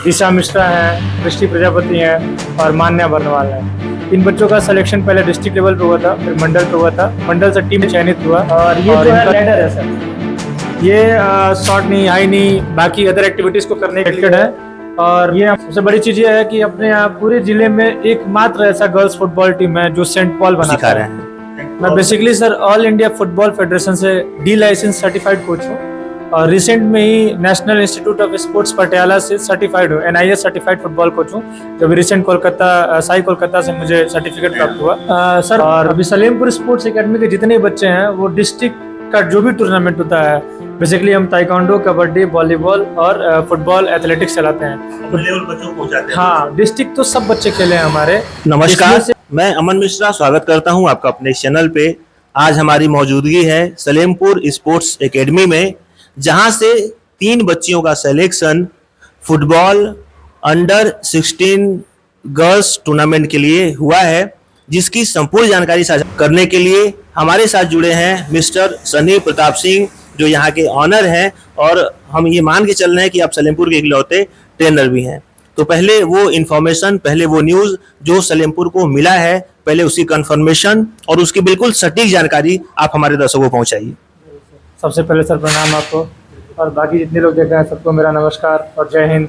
दिशा मिश्रा है, दृष्टि प्रजापति हैं और मान्या बर्नवाल है। इन बच्चों का सिलेक्शन पहले डिस्ट्रिक्ट लेवल पे हुआ था, फिर मंडल पे हुआ था, मंडल से टीम चयनित हुआ और ये जो है लैडर है सर, ये शॉर्ट नहीं, हाई नहीं, बाकी अदर एक्टिविटीज को करने के लिए है। और ये सबसे बड़ी चीज ये है कि अपने यहाँ पूरे जिले में एकमात्र ऐसा गर्ल्स फुटबॉल टीम है जो सेंट पॉल बनाता है। मैं basically sir All India Football Federation से डी लाइसेंस सर्टिफाइड कोच हूँ और रिसेंट में ही National Institute of Sports Patiala से सर्टिफाइड हूँ, NIS सर्टिफाइड फुटबॉल कोच हूँ। जो भी रिसेंट कोलकाता साई कोलकाता से मुझे सर्टिफिकेट प्राप्त हुआ सर। और अभी सलेमपुर स्पोर्ट्स एकेडमी के जितने बच्चे हैं वो डिस्ट्रिक्ट का जो भी टूर्नामेंट होता है, बेसिकली हम ताइक्वांडो, कबड्डी, वॉलीबॉल और फुटबॉल, एथलेटिक्स चलाते हैं। लेवल बच्चों को पहुंचाते हैं। हाँ, डिस्ट्रिक्ट तो सब बच्चे खेले हैं हमारे। नमस्कार, मैं अमन मिश्रा स्वागत करता हूं आपका अपने चैनल पे। आज हमारी मौजूदगी है सलेमपुर स्पोर्ट्स एकेडमी में, जहां से 3 बच्चियों का selection football under 16 girls tournament के लिए हुआ है, जिसकी संपूर्ण जानकारी साझा करने के लिए हमारे साथ जुड़े हैं मिस्टर सनी प्रताप सिंह, जो यहाँ के ऑनर हैं और हम ये मान के चल रहे हैं कि आप सलेमपुर के इकलौते ट्रेनर भी हैं। तो पहले वो इन्फॉर्मेशन, पहले वो न्यूज़ जो सलेमपुर को मिला है, पहले उसकी कंफर्मेशन और उसकी बिल्कुल सटीक जानकारी आप हमारे दर्शकों को पहुँचाइए। सबसे पहले सर प्रणाम आपको, और बाकी जितने लोग देख रहे हैं सबको मेरा नमस्कार और जय हिंद।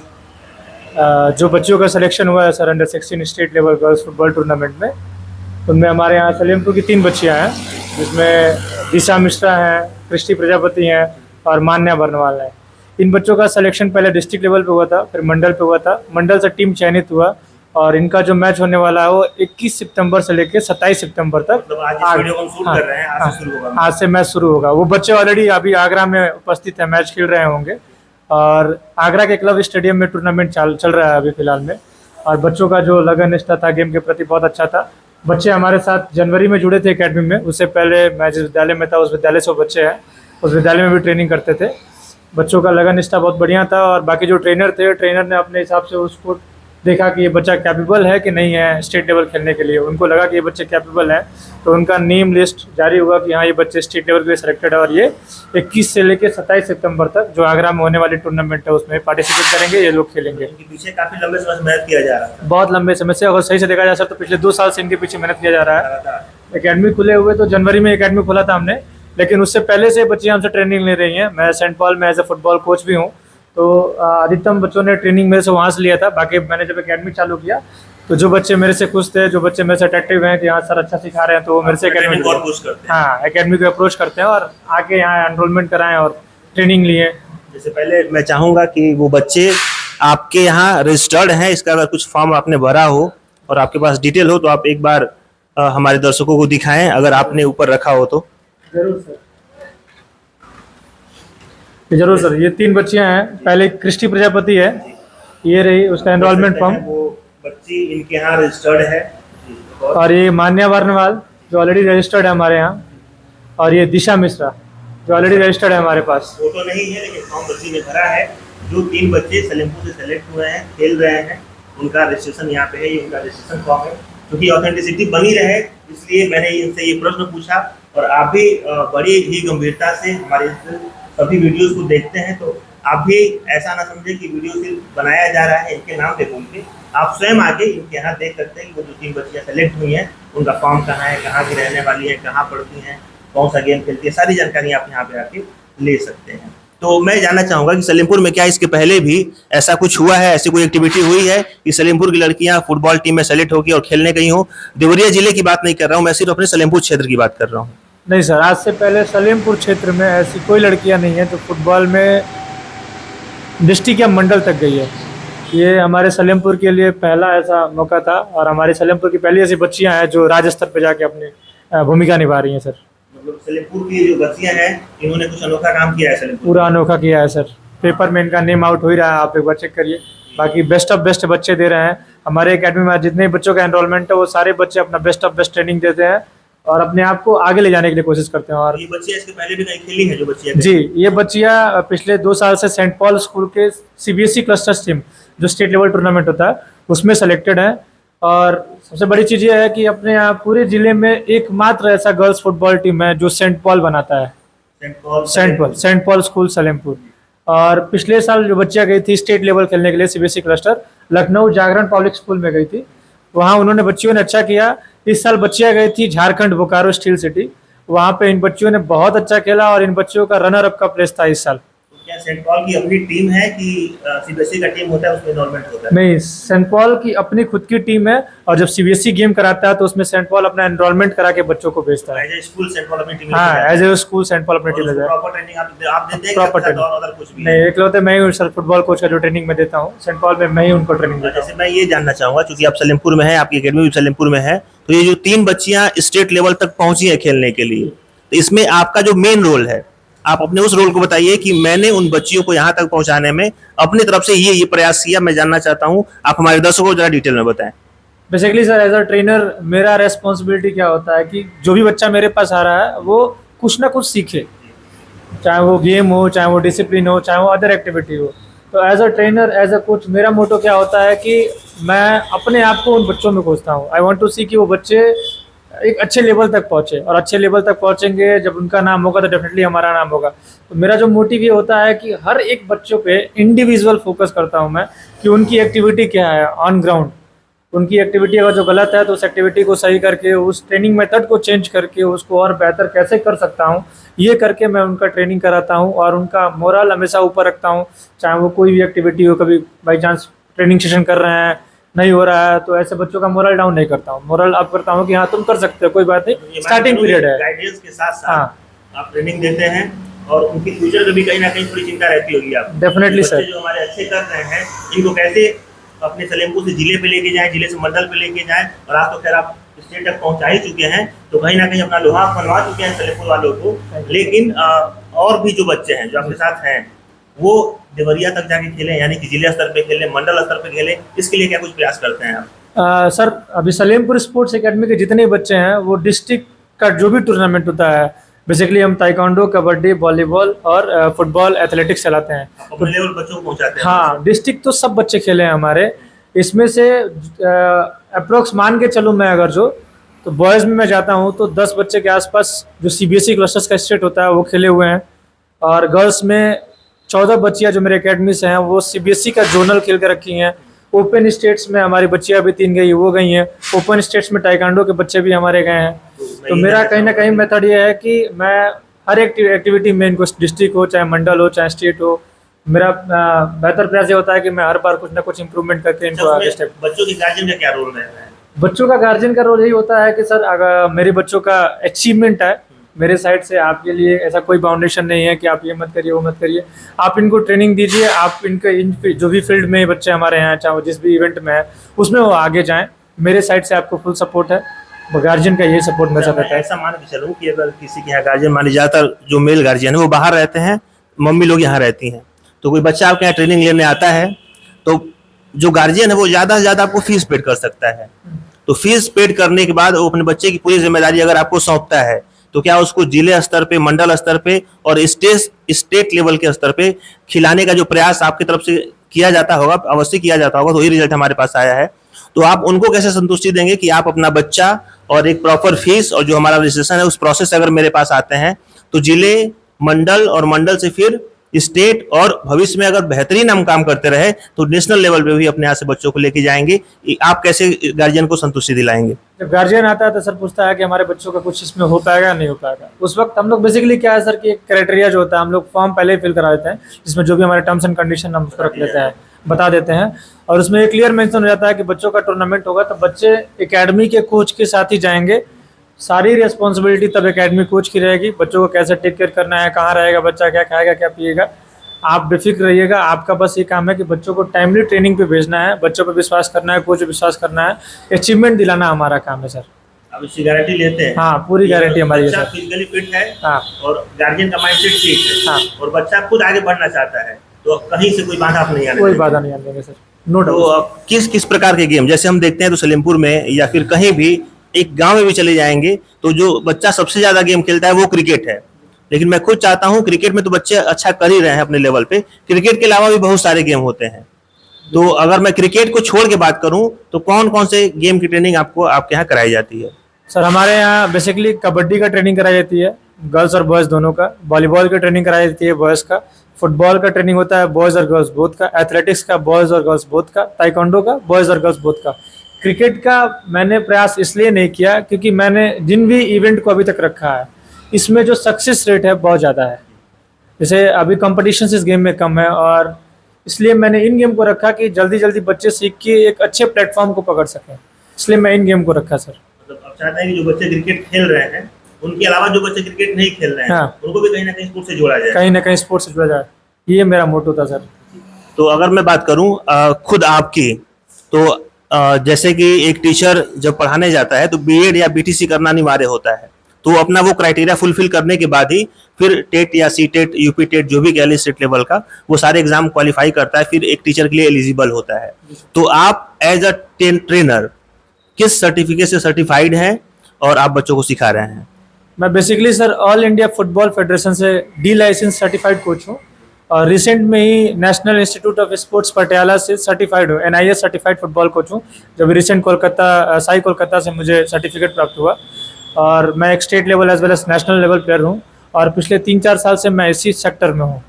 जो बच्चों का सिलेक्शन हुआ है sir under 16 state level girls football tournament में, उनमें हमारे यहाँ सलेमपुर की 3 बच्चियाँ हैं, जिसमें दिशा मिश्रा हैं, दृष्टि प्रजापति हैं और मान्या बर्नवाल है। इन बच्चों का सिलेक्शन पहले डिस्ट्रिक्ट लेवल पे हुआ था, फिर मंडल पे हुआ था, मंडल से टीम चयनित हुआ और इनका जो मैच होने वाला है वो 21 सितंबर से लेकर 27 सितंबर तक आज से मैच शुरू होगा। वो बच्चे ऑलरेडी अभी आगरा में उपस्थित है, मैच खेल रहे होंगे और आगरा के क्लब स्टेडियम में टूर्नामेंट चल रहा है अभी फिलहाल में। और बच्चों का जो लगन निष्ठा था गेम के प्रति बहुत अच्छा था। बच्चे हमारे साथ जनवरी में जुड़े थे एकेडमी में, उससे पहले मैं जिस विद्यालय में था उस विद्यालय से वो बच्चे हैं, उस विद्यालय में भी ट्रेनिंग करते थे। बच्चों का लगन निष्ठा बहुत बढ़िया था और बाकी जो ट्रेनर थे, ट्रेनर ने अपने हिसाब से उसको देखा कि ये बच्चा कैपेबल है कि नहीं है स्टेट लेवल खेलने के लिए। उनको लगा कि ये बच्चे कैपेबल हैं, तो उनका नेम लिस्ट जारी हुआ कि हाँ ये बच्चे स्टेट लेवल के लिए सिलेक्टेड है और ये 21 से लेकर 27 सितंबर तक जो आगरा में होने वाली टूर्नामेंट है उसमें पार्टिसिपेट करेंगे, ये लोग खेलेंगे। इनके पीछे काफी लंबे समय से मेहनत किया जा रहा है, बहुत लंबे समय से। अगर सही से देखा जाए सर तो पिछले 2 साल से इनके पीछे मेहनत किया जा रहा है। एकेडमी खुले हुए तो जनवरी में एकेडमी खोला था हमने, लेकिन उससे पहले से बच्चियाँ हमसे ट्रेनिंग ले रही हैं। मैं सेंट पॉल में एज ए फुटबॉल कोच भी हूँ, तो अधिकतम बच्चों ने ट्रेनिंग मेरे से वहाँ से लिया था। बाकी मैंने जब एकेडमी चालू किया तो जो बच्चे मेरे से खुश थे, जो बच्चे मेरे से अट्रैक्टिव हैं कि हाँ सर अच्छा सिखा रहे हैं, तो वो मेरे से एकेडमी को अप्रोच करते हैं और आके यहाँ एनरोलमेंट कराएं और ट्रेनिंग लिए। जैसे पहले मैं चाहूँगा कि वो बच्चे आपके यहाँ रजिस्टर्ड हैं, इसका अगर कुछ फॉर्म आपने भरा हो और आपके पास डिटेल हो तो आप एक बार हमारे दर्शकों को दिखाएं, अगर आपने ऊपर रखा हो तो। जरूर सर, जरूर सर। ये 3 बच्चियां हैं। पहले कृष्टि प्रजापति है, ये रही उसका एनरोलमेंट फॉर्म, वो बच्ची इनके यहाँ रजिस्टर्ड है। और ये मान्या बर्नवाल जो ऑलरेडी रजिस्टर्ड है हमारे यहाँ, और ये दिशा मिश्रा जो ऑलरेडी रजिस्टर्ड है हमारे पास। फोटो नहीं है लेकिन फॉर्म बच्ची ने भरा है। जो 3 बच्चे सलेमपुर से सेलेक्ट हुए हैं, खेल रहे हैं, उनका रजिस्ट्रेशन यहाँ पे है, ये उनका रजिस्ट्रेशन फॉर्म है। क्योंकि ऑथेंटिसिटी बनी रहे इसलिए मैंने इनसे ये प्रश्न पूछा, और आप भी बड़ी ही गंभीरता से हमारे सभी वीडियोस को देखते हैं, तो आप भी ऐसा ना समझे कि वीडियो सिर्फ बनाया जा रहा है इनके नाम पे बोल के। आप स्वयं आके इनके यहाँ देख सकते हैं कि वो जो 3 बच्चियाँ सेलेक्ट हुई हैं उनका फॉर्म कहाँ है, कहाँ की रहने वाली है, कहाँ पढ़ती हैं, कौन सा गेम खेलती है, सारी जानकारी आप यहाँ पे आके ले सकते हैं। तो मैं जानना चाहूँगा कि सलेमपुर में क्या इसके पहले भी ऐसा कुछ हुआ है, ऐसी कोई एक्टिविटी हुई है कि सलेमपुर की लड़कियाँ फुटबॉल टीम में सेलेक्ट होगी और खेलने गई हों? देवरिया जिले की बात नहीं कर रहा हूँ मैं, सिर्फ अपने सलेमपुर क्षेत्र की बात कर रहा हूँ। नहीं सर, आज से पहले सलेमपुर क्षेत्र में ऐसी कोई लड़कियां नहीं है जो फुटबॉल में डिस्ट्रिक्ट या मंडल तक गई है। ये हमारे सलेमपुर के लिए पहला ऐसा मौका था और हमारे सलेमपुर की पहली ऐसी बच्चियां हैं जो राज्य स्तर पर जाके अपनी भूमिका निभा रही हैं सर। मतलब सलेमपुर की जो बच्चियां हैं इन्होंने कुछ अनोखा काम किया है सलेमपुर, पूरा अनोखा किया है सर। पेपर में इनका नेम आउट हो ही रहा है, आप एक बार चेक करिए। बाकी बेस्ट ऑफ बेस्ट बच्चे दे रहे हैं हमारे एकेडमी में। जितने बच्चों का एनरोलमेंट है वो सारे बच्चे अपना बेस्ट ऑफ बेस्ट ट्रेनिंग देते हैं और अपने आप को आगे ले जाने के लिए कोशिश करते हैं। और ये बच्चियां इसके पहले भी कहीं खेली हैं जो बच्चियां? जी, ये बच्चियां पिछले 2 साल से सेंट पॉल स्कूल के CBSE क्लस्टर्स टीम जो स्टेट लेवल टूर्नामेंट होता है उसमें सेलेक्टेड है। और सबसे बड़ी चीज़ ये है कि अपने यहाँ पूरे जिले में एकमात्र ऐसा गर्ल्स फुटबॉल टीम है जो सेंट पॉल बनाता है। Saint Paul school Salempur. और पिछले साल जो बच्चियाँ गई थी स्टेट लेवल खेलने के लिए सीबीएसई क्लस्टर, लखनऊ जागरण पब्लिक स्कूल में गई थी, वहाँ उन्होंने बच्चियों ने अच्छा किया। इस साल बच्चियाँ गई थी झारखंड बोकारो स्टील सिटी, वहाँ पे इन बच्चियों ने बहुत अच्छा खेला और इन बच्चियों का रनर अप का प्लेस था इस साल। क्या सेंट पॉल की अपनी टीम है कि सीबीएसई का टीम होता है उसमें इन्वॉल्वमेंट होता है? नहीं, सेंट पॉल की अपनी खुद की टीम है और जब सीबीएसई गेम कराता है तो उसमें सेंट पॉल अपना एनरोलमेंट करा के बच्चों को भेजता है। As a school Saint Paul अपनी टीम हाँ, as a school Saint Paul अपनी टीम ले जाए। प्रॉपर ट्रेनिंग आप देते हैं प्रॉपर कि ट्रेनिंग और अदर कुछ भी? नहीं, इकलौते मैं ही सर फुटबॉल कोच का जो ट्रेनिंग में देता हूँ सेंट पॉल में, मैं ही उनको ट्रेनिंग देता हूँ। जैसे मैं ये जानना चाहूंगा, क्योंकि आप सलेमपुर में हैं, आपकी एकेडमी भी सलेमपुर में है, तो ये जो 3 बच्चियां स्टेट लेवल तक पहुंची है खेलने के लिए, तो इसमें आपका जो मेन रोल है, आप अपने उस रोल को बताइए कि मैंने उन बच्चियों को यहाँ तक पहुंचाने में अपनी तरफ से ये प्रयास किया। मैं जानना चाहता हूँ, आप हमारे दर्शकों को जरा डिटेल में बताएं। Basically sir as a trainer मेरा रेस्पॉन्सिबिलिटी क्या होता है कि जो भी बच्चा मेरे पास आ रहा है वो कुछ ना कुछ सीखे, चाहे वो गेम हो, चाहे वो डिसिप्लिन हो, चाहे वो अदर एक्टिविटी हो। तो as a trainer, as a coach, मेरा मोटो क्या होता है कि मैं अपने आप को उन बच्चों में खोजता हूँ। आई वॉन्ट टू सी कि वो बच्चे एक अच्छे लेवल तक पहुँचे, और अच्छे लेवल तक पहुँचेंगे जब उनका नाम होगा तो डेफिनेटली हमारा नाम होगा। तो मेरा जो मोटिव ये होता है कि हर एक बच्चों पे इंडिविजुअल फोकस करता हूँ मैं कि उनकी एक्टिविटी क्या है ऑन ग्राउंड, उनकी एक्टिविटी अगर जो गलत है तो उस एक्टिविटी को सही करके, उस ट्रेनिंग मेथड को चेंज करके उसको और बेहतर कैसे कर सकता हूँ, ये करके मैं उनका ट्रेनिंग कराता हूँ और उनका मोरल हमेशा ऊपर रखता हूँ। चाहे वो कोई भी एक्टिविटी हो, कभी बाई चांस ट्रेनिंग सेशन कर रहे हैं नहीं हो रहा है तो ऐसे बच्चों का मोरल डाउन नहीं करता हूँ, मोरल अप करता हूँ कि हाँ तुम कर सकते हो, कोई बात नहीं, स्टार्टिंग पीरियड है। गाइडेंस के साथ साथ आप ट्रेनिंग देते हैं और उनकी फ्यूचर में भी कहीं ना कहीं थोड़ी चिंता रहती होगी आप? Definitely sir. जो हमारे अच्छे कर रहे हैं इनको कैसे अपने सलेमपुर से जिले पे लेके जाएं, जिले से मंडल पे लेके जाएं, और आज तो खैर आप स्टेट तक पहुंचा ही चुके हैं, तो कहीं ना कहीं अपना लोहा मनवा चुके हैं सलेमपुर वालों को। लेकिन और भी जो बच्चे हैं जो आपके साथ हैं वो देवरिया तक जाके खेलें, यानी कि जिले स्तर पे खेलें, मंडल स्तर पे खेलें, इसके लिए क्या कुछ प्रयास करते हैं आप? सर अभी सलेमपुर स्पोर्ट्स एकेडमी के जितने बच्चे हैं वो डिस्ट्रिक्ट का जो भी टूर्नामेंट होता है, बेसिकली हम ताइक्वांडो, कबड्डी, वॉलीबॉल और फुटबॉल, एथलेटिक्स चलाते हैं। तो लेवल बच्चों को पहुंचाते हैं? हाँ, डिस्ट्रिक्ट तो सब बच्चे खेले हैं हमारे। इसमें से अप्रोक्स मान के चलूँ मैं अगर जो, तो बॉयज़ में मैं जाता हूँ तो 10 बच्चे के आसपास जो सीबीएसई क्लस्टर्स का स्टेट होता है वो खेले हुए हैं, और गर्ल्स में 14 बच्चियाँ जो मेरे एकेडमी से हैं वो सीबीएसई का जोनल खेल कर रखी हैं। ओपन स्टेट्स में हमारी बच्चियाँ भी 3 गई, वो गई हैं। ओपन स्टेट्स में टाइकांडो के बच्चे भी हमारे गए हैं। तो मेरा कहीं ना कहीं मेथड ये है कि मैं हर एक्टिविटी में इनको, डिस्ट्रिक्ट हो चाहे मंडल हो चाहे स्टेट हो, मेरा बेहतर प्रयास ये होता है कि मैं हर बार कुछ ना कुछ इम्प्रूवमेंट करके इनको आगे स्टेप। बच्चों की गार्जियन का क्या रोल रहता है? बच्चों का गार्जियन का रोल यही होता है कि सर अगर मेरे बच्चों का अचीवमेंट है, मेरे साइड से आपके लिए ऐसा कोई बाउंडेशन नहीं है कि आप ये मत करिए वो मत करिए, आप इनको ट्रेनिंग दीजिए, आप इनके जो भी फील्ड में बच्चे हमारे यहाँ, चाहे वो जिस भी इवेंट में है उसमें वो आगे जाएं, मेरे साइड से आपको फुल सपोर्ट है। गार्जियन का ये सपोर्ट मेरे साथ रहता है। ऐसा मान के चलूँ कि अगर किसी के यहाँ गार्जियन, मान लीजिए ज़्यादातर जो मेल गार्जियन है वो बाहर रहते हैं, मम्मी लोग यहाँ रहती हैं, तो कोई बच्चा आपके यहाँ ट्रेनिंग लेने आता है तो जो गार्जियन है वो ज़्यादा से ज़्यादा आपको फीस पेड कर सकता है। तो फीस पेड करने के बाद वो अपने बच्चे की पूरी जिम्मेदारी अगर आपको सौंपता है तो क्या उसको जिले स्तर पे, मंडल स्तर पे और स्टेट लेवल के स्तर पे खिलाने का जो प्रयास आपकी तरफ से किया जाता होगा, अवश्य किया जाता होगा, तो ये रिजल्ट हमारे पास आया है। तो आप उनको कैसे संतुष्टि देंगे कि आप अपना बच्चा और एक प्रॉपर फीस और जो हमारा रजिस्ट्रेशन है उस प्रोसेस से अगर मेरे पास आते हैं तो जिले, मंडल और मंडल से फिर स्टेट, और भविष्य में अगर बेहतरीन हम काम करते रहे तो नेशनल लेवल पे भी अपने यहाँ से बच्चों को लेके जाएंगे। आप कैसे गार्जियन को संतुष्टि दिलाएंगे? जब गार्जियन आता है तो सर पूछता है कि हमारे बच्चों का कुछ इसमें हो पाएगा नहीं हो पाएगा, उस वक्त हम लोग बेसिकली क्या है सर कि एक क्राइटेरिया जो होता है हम लोग फॉर्म पहले ही फिल करा देते हैं, जिसमें जो भी हमारे टर्म्स एंड कंडीशन हम उसको रख लेते हैं, बता देते हैं, और उसमें एक क्लियर मेंशन हो जाता है कि बच्चों का टूर्नामेंट होगा तो बच्चे एकेडमी के कोच के साथ ही जाएंगे। सारी रिस्पॉन्सिबिलिटी तब एकेडमी कोच की रहेगी, बच्चों को कैसे टेक केयर करना है, कहाँ रहेगा बच्चा, क्या खाएगा क्या पिएगा, आप बेफिक्र रहिएगा। आपका बस ये काम है कि बच्चों को टाइमली ट्रेनिंग पे भेजना है, बच्चों पे विश्वास करना है, कोच पे विश्वास करना है, अचीवमेंट दिलाना हमारा काम है सर। आप इसकी गारंटी लेते हैं? हाँ, पूरी गारंटी हमारी है सर। फिजिकली फिट है, हाँ, और गार्जियन का माइंडसेट ठीक है, हाँ, और बच्चा खुद आगे बढ़ना चाहता है तो कहीं से कोई बाधा नहीं आने, कोई बाधा नहीं आने देंगे सर, नो डाउट। तो किस किस प्रकार के गेम, जैसे हम देखते हैं तो सलेमपुर में या फिर कहीं भी एक गांव में भी चले जाएंगे तो जो बच्चा सबसे ज्यादा गेम खेलता है वो क्रिकेट है, लेकिन मैं खुद चाहता हूं, क्रिकेट में तो बच्चे अच्छा कर ही रहे हैं अपने लेवल पे, क्रिकेट के अलावा भी बहुत सारे गेम होते हैं। तो अगर मैं क्रिकेट को छोड़ के बात करूं तो कौन कौन से गेम की ट्रेनिंग आपको आपके यहाँ कराई जाती है? सर हमारे यहाँ बेसिकली कबड्डी का ट्रेनिंग कराई जाती है, गर्ल्स और बॉयज़ दोनों का, वॉलीबॉल की ट्रेनिंग कराई जाती है बॉयज़ का, फुटबॉल का ट्रेनिंग होता है बॉयज़ और गर्ल्स बोथ का, एथलेटिक्स का बॉयज़ और गर्ल्स बोथ का, ताइक्वांडो का बॉयज़ और गर्ल्स बोथ का। क्रिकेट का मैंने प्रयास इसलिए नहीं किया क्योंकि मैंने जिन भी इवेंट को अभी तक रखा है इसमें जो सक्सेस रेट है बहुत ज़्यादा है। जैसे अभी कंपटीशन इस गेम में कम है और इसलिए मैंने इन गेम को रखा कि जल्दी जल्दी बच्चे सीख के एक अच्छे प्लेटफॉर्म को पकड़ सकें, इसलिए मैं इन गेम को रखा सर। मतलब आप चाहते हैं कि जो बच्चे क्रिकेट खेल रहे हैं उनके अलावा जो बच्चे क्रिकेट नहीं खेल रहे हैं हाँ। उनको भी कहीं ना कहीं स्पोर्ट्स से जोड़ा जाए, कहीं ना कहीं स्पोर्ट्स से जुड़ा जाए, ये मेरा मोटो था सर। तो अगर मैं बात करूं खुद आपकी, तो जैसे कि एक टीचर जब पढ़ाने जाता है तो बीएड या बीटीसी करना अनिवार्य होता है, तो अपना वो क्राइटेरिया फुलफिल करने के बाद ही फिर टेट या सी टेट, यूपी टेट जो भी कह लें स्टेट लेवल का, वो सारे एग्जाम क्वालिफाई करता है, फिर एक टीचर के लिए एलिजिबल होता है। तो आप एज अ ट्रेनर किस सर्टिफिकेट से सर्टिफाइड हैं और आप बच्चों को सिखा रहे हैं? मैं basically sir All India Football Federation से डी लाइसेंस सर्टिफाइड कोच हूँ और रिसेंट में ही National Institute of Sports Patiala से सर्टिफाइड हूँ, एनआईएस सर्टिफाइड फुटबॉल कोच हूँ। जब रिसेंट कोलकाता साई कोलकाता से मुझे सर्टिफिकेट प्राप्त हुआ और मैं एक state level as well as national level player हूँ और पिछले 3-4 साल से मैं इसी सेक्टर में हूँ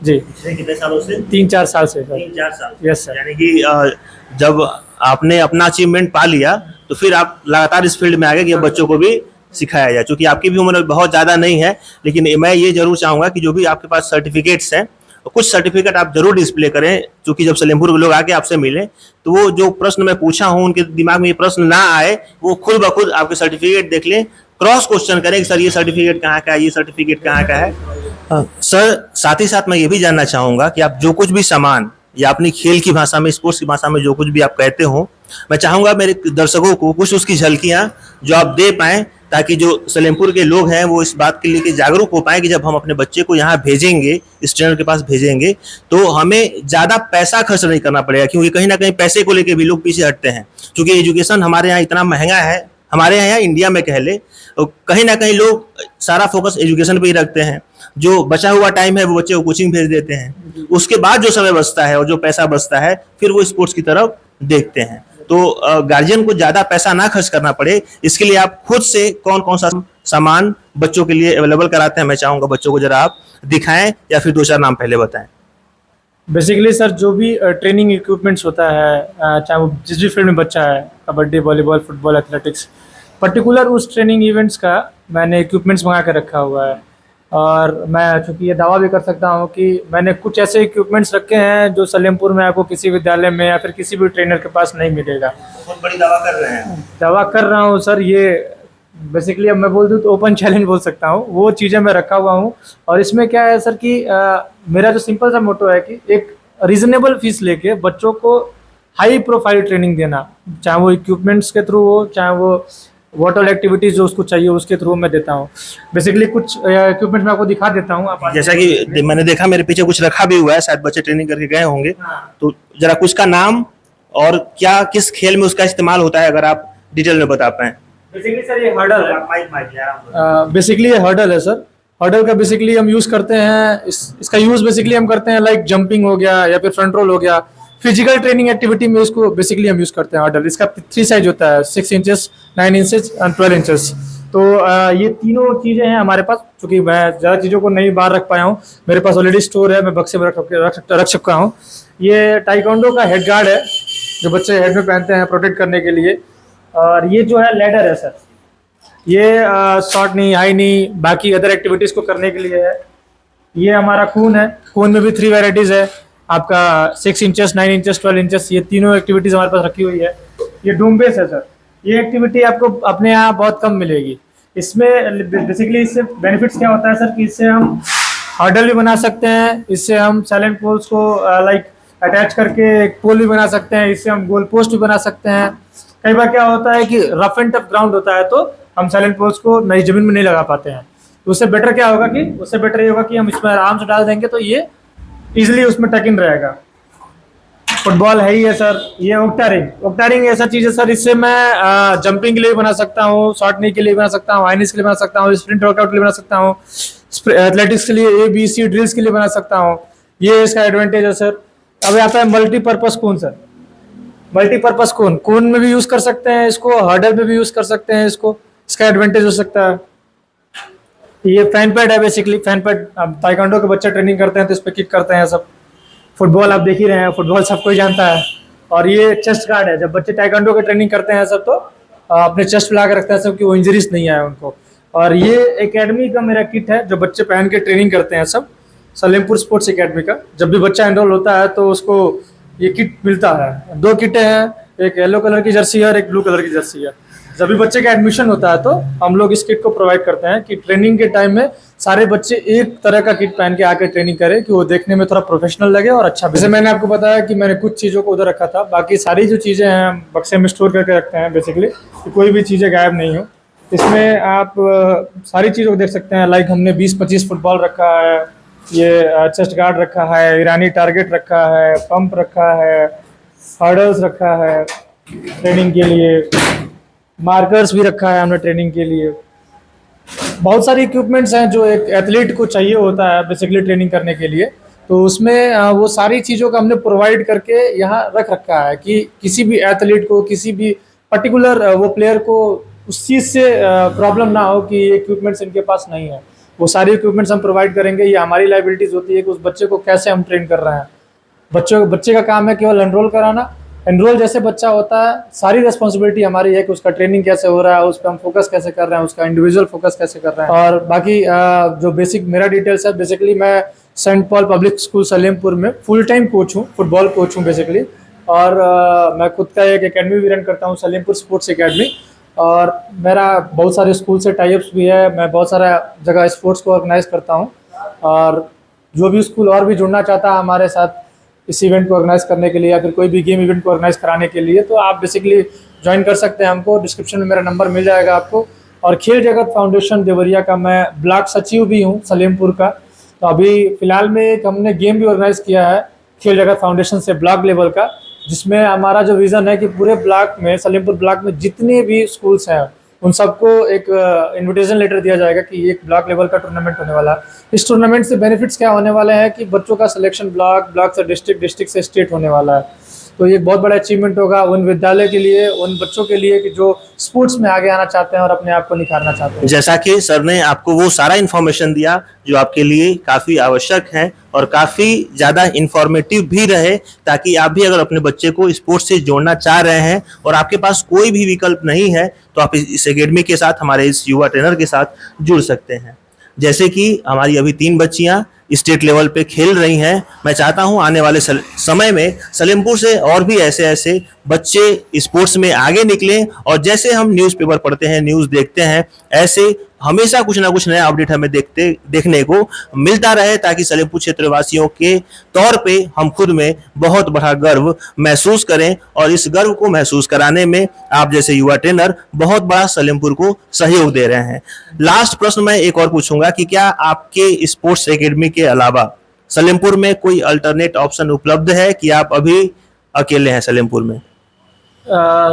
जी। पिछले कितने सालों से? 3-4 साल से सर। 3-4 साल। Yes sir. यानी कि जब आपने अपना अचीवमेंट पा लिया तो फिर आप लगातार इस फील्ड में आ गए कि अब बच्चों को भी सिखाया जाए। चूंकि आपकी भी उम्र बहुत ज़्यादा नहीं है, लेकिन मैं ये जरूर चाहूँगा कि जो भी आपके पास सर्टिफिकेट्स हैं कुछ सर्टिफिकेट आप जरूर डिस्प्ले करें, क्योंकि जब सलेमपुर के लोग आके आपसे मिले तो वो जो प्रश्न मैं पूछा हूँ उनके दिमाग में ये प्रश्न ना आए, वो खुद ब खुद आपके सर्टिफिकेट देख लें, क्रॉस क्वेश्चन करें कि सर ये सर्टिफिकेट कहाँ का है, ये सर्टिफिकेट कहाँ का है। सर साथ ही साथ मैं ये भी जानना चाहूँगा कि आप जो कुछ भी सामान या अपनी खेल की भाषा में, स्पोर्ट्स की भाषा में जो कुछ भी आप कहते हो, मैं चाहूँगा मेरे दर्शकों को कुछ उसकी झलकियाँ जो आप दे पाएँ, ताकि जो सलेमपुर के लोग हैं वो इस बात के लिए जागरूक हो पाए कि जब हम अपने बच्चे को यहाँ भेजेंगे, इस ट्रेनर के पास भेजेंगे, तो हमें ज़्यादा पैसा खर्च नहीं करना पड़ेगा। क्योंकि कहीं ना कहीं पैसे को लेके भी लोग पीछे हटते हैं, क्योंकि एजुकेशन हमारे यहाँ इतना महंगा है, हमारे यहाँ इंडिया में कह ले, तो कहीं ना कहीं लोग सारा फोकस एजुकेशन पे ही रखते हैं। जो बचा हुआ टाइम है वो बच्चे को कोचिंग भेज देते हैं, उसके बाद जो समय बचता है और जो पैसा बचता है फिर वो स्पोर्ट्स की तरफ देखते हैं। तो गार्जियन को ज़्यादा पैसा ना खर्च करना पड़े, इसके लिए आप खुद से कौन कौन सा सामान बच्चों के लिए अवेलेबल कराते हैं, मैं चाहूँगा बच्चों को जरा आप दिखाएं या फिर 2-4 नाम पहले बताएं। बेसिकली सर जो भी ट्रेनिंग इक्विपमेंट्स होता है, चाहे वो जिस भी फील्ड में बच्चा है, kabaddi, volleyball, football, athletics, particular उस ट्रेनिंग इवेंट्स का मैंने इक्विपमेंट्स मंगा कर रखा हुआ है। और मैं चूँकि ये दावा भी कर सकता हूँ कि मैंने कुछ ऐसे इक्विपमेंट्स रखे हैं जो सलेमपुर में आपको किसी विद्यालय में या फिर किसी भी ट्रेनर के पास नहीं मिलेगा। बहुत बड़ी दावा कर रहे हैं। दावा कर रहा हूँ सर, ये बेसिकली अब मैं बोल दूँ तो ओपन चैलेंज बोल सकता हूँ, वो चीज़ें मैं रखा हुआ हूँ। और इसमें क्या है सर कि मेरा जो सिंपल सा मोटो है कि एक रीजनेबल फीस लेके बच्चों को हाई प्रोफाइल ट्रेनिंग देना, चाहे वो इक्विपमेंट्स के थ्रू हो, चाहे वो वाटर एक्टिविटीज जो उसको चाहिए उसके थ्रू मैं देता हूँ। बेसिकली कुछ इक्विपमेंट मैं आपको दिखा देता हूँ। आप जैसा कि मैंने देखा मेरे पीछे कुछ रखा भी हुआ है, शायद बच्चे ट्रेनिंग करके गए होंगे। हाँ। तो जरा कुछ का नाम और क्या किस खेल में उसका इस्तेमाल होता है अगर आप डिटेल में बता पाएं। बेसिकली सर ये हर्डल है। बेसिकली ये हर्डल है सर। हर्डल का बेसिकली हम यूज़ करते हैं, इसका यूज़ बेसिकली हम करते हैं लाइक जंपिंग हो गया या फिर फ्रंट रोल हो गया, फिजिकल ट्रेनिंग एक्टिविटी में इसको बेसिकली हम यूज़ करते हैं हर्डल। इसका 3 साइज होता है, 6 इंचेस, 9 इंचेस एंड 12 इंचेस। तो ये तीनों चीज़ें हैं हमारे पास। चूँकि मैं ज़्यादा चीज़ों को नहीं बाहर रख पाया हूँ, मेरे पास ऑलरेडी स्टोर है, मैं बक्से में रख चुका हूँ। ये टाइकोंडो का हेड गार्ड है जो बच्चे हेड में पहनते हैं प्रोटेक्ट करने के लिए। और ये जो है लैडर है सर, ये शॉर्ट नी, हाई नी, बाकी अदर एक्टिविटीज़ को करने के लिए है। ये हमारा खून है, खून में भी 3 वेराइटीज़ है आपका, 6 इंचेस, 9 इंचेस, 12 इंचेस, ये तीनों एक्टिविटीज़ हमारे पास रखी हुई है। ये डूम बेस है सर, ये एक्टिविटी आपको अपने यहाँ बहुत कम मिलेगी। इसमें बेसिकली इससे बेनिफिट्स क्या होता है सर कि इससे हम हर्डल भी बना सकते हैं, इससे हम साइलेंट पोल्स को लाइक अटैच करके एक पोल भी बना सकते हैं, इससे हम गोल पोस्ट भी बना सकते हैं। कई बार क्या होता है कि रफ एंड टफ ग्राउंड होता है तो हम साइलेंट पोल्स को नई ज़मीन में नहीं लगा पाते हैं, तो उससे बेटर क्या होगा कि उससे बेटर ये होगा कि हम इसमें आराम से डाल देंगे तो ये इजीली उसमें टक इन रहेगा। फुटबॉल है ही है सर। ये ओक्टारिंग ऐसा चीज़ है सर, इससे मैं जंपिंग के लिए बना सकता हूँ, शॉर्ट नी के लिए बना सकता हूँ, हाई नीज के लिए बना सकता हूँ, स्प्रिंट वर्कआउट के लिए बना सकता हूँ, एथलेटिक्स के लिए ABC ड्रिल्स के लिए बना सकता हूँ। ये इसका एडवांटेज है सर। अब आता है मल्टीपर्पज़ खून सर। मल्टीपर्पज़ खून में भी यूज़ कर सकते हैं इसको, हर्डल में भी यूज़ कर सकते हैं इसको, इसका एडवांटेज हो सकता है। ये फैन पैड है बेसिकली। फैन पैड, अब ताइक्वांडो के बच्चे ट्रेनिंग करते हैं तो इस पे किक करते हैं सब। फुटबॉल आप देख ही रहे हैं, फुटबॉल सब कोई जानता है। और ये चेस्ट गार्ड है, जब बच्चे ताइक्वांडो के ट्रेनिंग करते हैं सब तो अपने चेस्ट पे ला के रखते हैं सब कि वो इंजरीज नहीं आए उनको। और ये एकेडमी का मेरा किट है जो बच्चे पहन के ट्रेनिंग करते हैं सब, सलेमपुर स्पोर्ट्स एकेडमी का। जब भी बच्चा एनरोल होता है तो उसको ये किट मिलता है। 2 किटें हैं, एक येलो कलर की जर्सी है और एक ब्लू कलर की जर्सी है। जब भी बच्चे का एडमिशन होता है तो हम लोग इस किट को प्रोवाइड करते हैं कि ट्रेनिंग के टाइम में सारे बच्चे एक तरह का किट पहन के आके ट्रेनिंग करें कि वो देखने में थोड़ा प्रोफेशनल लगे और अच्छा। जैसे मैंने आपको बताया कि मैंने कुछ चीज़ों को उधर रखा था, बाकी सारी जो चीज़ें हैं हम बक्से में स्टोर करके रखते हैं बेसिकली, कि कोई भी चीज़ें गायब नहीं हो। इसमें आप सारी चीज़ों को देख सकते हैं। लाइक हमने 20-25 फुटबॉल रखा है, ये चेस्ट गार्ड रखा है, ईरानी टारगेट रखा है, पंप रखा है, हर्डल्स रखा है ट्रेनिंग के लिए, मार्कर्स भी रखा है हमने ट्रेनिंग के लिए। बहुत सारी इक्विपमेंट्स हैं जो एक एथलीट को चाहिए होता है बेसिकली ट्रेनिंग करने के लिए, तो उसमें वो सारी चीज़ों का हमने प्रोवाइड करके यहाँ रख रखा है कि किसी भी एथलीट को, किसी भी पर्टिकुलर वो प्लेयर को उस चीज़ से प्रॉब्लम ना हो कि ये इक्विपमेंट्स इनके पास नहीं है। वो सारी इक्विपमेंट्स हम प्रोवाइड करेंगे। ये हमारी लाइबिलिटीज़ होती है कि उस बच्चे को कैसे हम ट्रेन कर रहे हैं। बच्चे का काम है केवल एनरोल कराना। एनरोल जैसे बच्चा होता है, सारी रिस्पॉन्सिबिलिटी हमारी है कि उसका ट्रेनिंग कैसे हो रहा है, उस पर हम फोकस कैसे कर रहे हैं, उसका इंडिविजुअल फोकस कैसे कर रहे हैं। और बाकी जो बेसिक मेरा डिटेल्स है, बेसिकली मैं saint Paul public school Salempur में फुल टाइम कोच हूँ, फुटबॉल कोच हूँ बेसिकली। और मैं खुद का एक एकेडमी भी रन करता हूँ, सलेमपुर स्पोर्ट्स एकेडमी। और मेरा बहुत सारे स्कूल से टाइप्स भी है। मैं बहुत सारा जगह स्पोर्ट्स को ऑर्गेनाइज करता हूँ। और जो भी स्कूल और भी जुड़ना चाहता है हमारे साथ इस इवेंट को ऑर्गेनाइज करने के लिए या फिर कोई भी गेम इवेंट को ऑर्गेनाइज कराने के लिए, तो आप बेसिकली ज्वाइन कर सकते हैं हमको। डिस्क्रिप्शन में मेरा नंबर मिल जाएगा आपको। और खेल जगत फाउंडेशन देवरिया का मैं ब्लॉक सचिव भी हूँ सलेमपुर का। तो अभी फ़िलहाल में एक हमने गेम भी ऑर्गेनाइज किया है खेल जगत फाउंडेशन से ब्लॉक लेवल का, जिसमें हमारा जो विज़न है कि पूरे ब्लॉक में, सलेमपुर ब्लॉक में जितने भी स्कूल्स हैं उन सबको एक इनविटेशन लेटर दिया जाएगा कि एक ब्लॉक लेवल का टूर्नामेंट होने वाला है। इस टूर्नामेंट से बेनिफिट्स क्या होने वाले हैं कि बच्चों का सिलेक्शन ब्लॉक से डिस्ट्रिक्ट, डिस्ट्रिक्ट से स्टेट होने वाला है। तो ये बहुत बड़ा अचीवमेंट होगा उन विद्यालय के लिए, उन बच्चों के लिए कि जो स्पोर्ट्स में आगे आना चाहते हैं और अपने आप को निखारना चाहते हैं। जैसा कि सर ने आपको वो सारा इन्फॉर्मेशन दिया जो आपके लिए काफ़ी आवश्यक है और काफ़ी ज़्यादा इंफॉर्मेटिव भी रहे, ताकि आप भी अगर अपने बच्चे को स्पोर्ट्स से जोड़ना चाह रहे हैं और आपके पास कोई भी विकल्प नहीं है, तो आप इस एकेडमी के साथ, हमारे इस युवा ट्रेनर के साथ जुड़ सकते हैं। जैसे कि हमारी अभी 3 बच्चियाँ स्टेट लेवल पे खेल रही हैं। मैं चाहता हूं आने वाले समय में सलेमपुर से और भी ऐसे ऐसे बच्चे स्पोर्ट्स में आगे निकलें, और जैसे हम न्यूज़पेपर पढ़ते हैं, न्यूज़ देखते हैं, ऐसे हमेशा कुछ ना कुछ नया अपडेट हमें देखने को मिलता रहे, ताकि सलेमपुर क्षेत्रवासियों के तौर पे हम खुद में बहुत बड़ा गर्व महसूस करें। और इस गर्व को महसूस कराने में आप जैसे युवा ट्रेनर बहुत बड़ा सलेमपुर को सहयोग दे रहे हैं। लास्ट प्रश्न मैं एक और पूछूंगा कि क्या आपके स्पोर्ट्स एकेडमी के अलावा सलेमपुर में कोई अल्टरनेट ऑप्शन उपलब्ध है कि आप अभी अकेले हैं सलेमपुर में?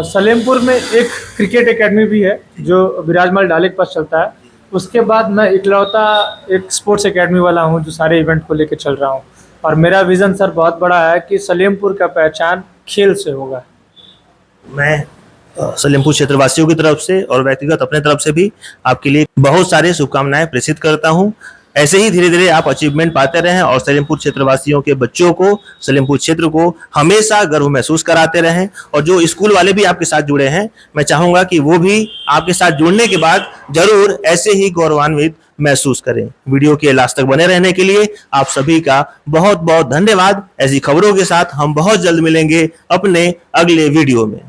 सलेमपुर में एक क्रिकेट एकेडमी भी है जो विराजमल डाले के पास चलता है। उसके बाद मैं इकलौता एक स्पोर्ट्स एकेडमी वाला हूँ जो सारे इवेंट को लेकर चल रहा हूँ। और मेरा विज़न सर बहुत बड़ा है कि सलेमपुर का पहचान खेल से होगा। मैं सलेमपुर क्षेत्रवासियों की तरफ से और व्यक्तिगत अपने तरफ से भी आपके लिए बहुत सारे शुभकामनाएं प्रेषित करता हूं। ऐसे ही धीरे धीरे आप अचीवमेंट पाते रहें और सलेमपुर क्षेत्रवासियों के बच्चों को, सलेमपुर क्षेत्र को हमेशा गर्व महसूस कराते रहें। और जो स्कूल वाले भी आपके साथ जुड़े हैं, मैं चाहूँगा कि वो भी आपके साथ जुड़ने के बाद जरूर ऐसे ही गौरवान्वित महसूस करें। वीडियो के लास्ट तक बने रहने के लिए आप सभी का बहुत बहुत धन्यवाद। ऐसी खबरों के साथ हम बहुत जल्द मिलेंगे अपने अगले वीडियो में।